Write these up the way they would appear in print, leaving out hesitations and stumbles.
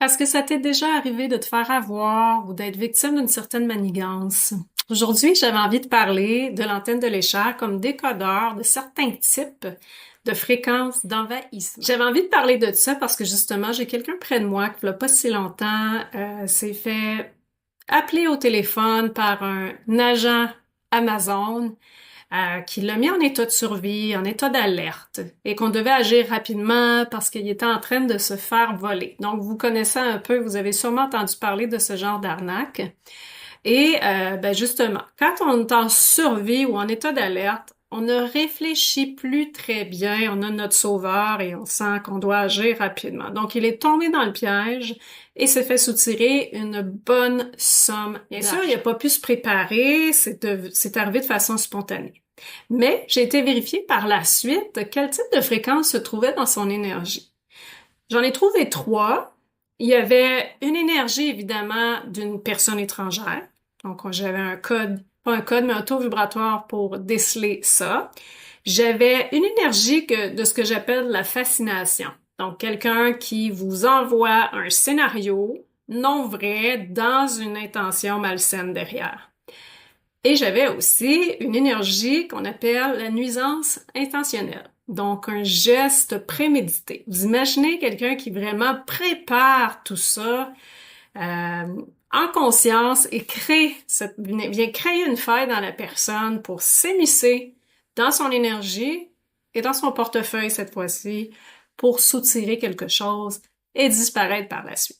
Est-ce que ça t'est déjà arrivé de te faire avoir ou d'être victime d'une certaine manigance? Aujourd'hui, j'avais envie de parler de l'antenne de l'échelle comme décodeur de certains types de fréquences d'envahissement. J'avais envie de parler de ça parce que justement, j'ai quelqu'un près de moi qui, il y a pas si longtemps, s'est fait appeler au téléphone par un agent Amazon qui l'a mis en état de survie, en état d'alerte, et qu'on devait agir rapidement parce qu'il était en train de se faire voler. Donc, vous connaissez un peu, vous avez sûrement entendu parler de ce genre d'arnaque. Et ben justement, quand on est en survie ou en état d'alerte, on ne réfléchit plus très bien, on a notre sauveur et on sent qu'on doit agir rapidement. Donc, il est tombé dans le piège et s'est fait soutirer une bonne somme. Bien sûr, il n'a pas pu se préparer, c'est arrivé de façon spontanée. Mais j'ai été vérifier par la suite quel type de fréquence se trouvait dans son énergie. J'en ai trouvé trois. Il y avait une énergie, évidemment, d'une personne étrangère. Donc, j'avais un code, pas un code, mais un taux vibratoire pour déceler ça. J'avais une énergie de ce que j'appelle la fascination. Donc, quelqu'un qui vous envoie un scénario non vrai dans une intention malsaine derrière. Et j'avais aussi une énergie qu'on appelle la nuisance intentionnelle. Donc, un geste prémédité. Vous imaginez quelqu'un qui vraiment prépare tout ça en conscience et vient créer une faille dans la personne pour s'émisser dans son énergie et dans son portefeuille cette fois-ci pour soutirer quelque chose et disparaître par la suite.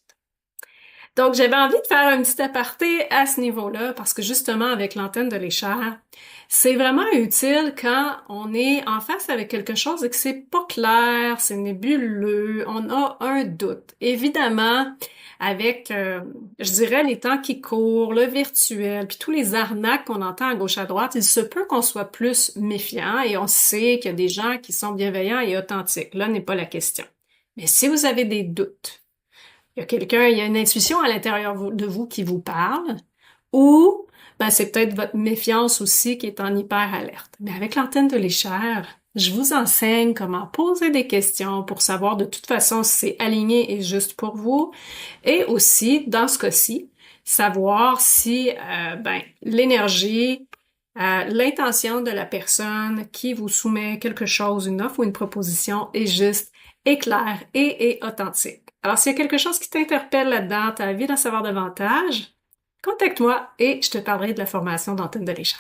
Donc, j'avais envie de faire un petit aparté à ce niveau-là parce que justement, avec l'antenne de l'échelle, c'est vraiment utile quand on est en face avec quelque chose et que c'est pas clair, c'est nébuleux, on a un doute. Évidemment, avec, je dirais, les temps qui courent, le virtuel, puis tous les arnaques qu'on entend à gauche à droite, il se peut qu'on soit plus méfiant et on sait qu'il y a des gens qui sont bienveillants et authentiques. Là n'est pas la question. Mais si vous avez des doutes, il y a une intuition à l'intérieur de vous qui vous parle, ou ben, c'est peut-être votre méfiance aussi qui est en hyper alerte. Mais avec l'antenne de l'échelle, je vous enseigne comment poser des questions pour savoir de toute façon si c'est aligné et juste pour vous, et aussi, dans ce cas-ci, savoir si ben, l'énergie, l'intention de la personne qui vous soumet quelque chose, une offre ou une proposition est juste, est claire et est authentique. Alors, s'il y a quelque chose qui t'interpelle là-dedans, tu as envie d'en savoir davantage, contacte-moi et je te parlerai de la formation d'antenne de l'échelle.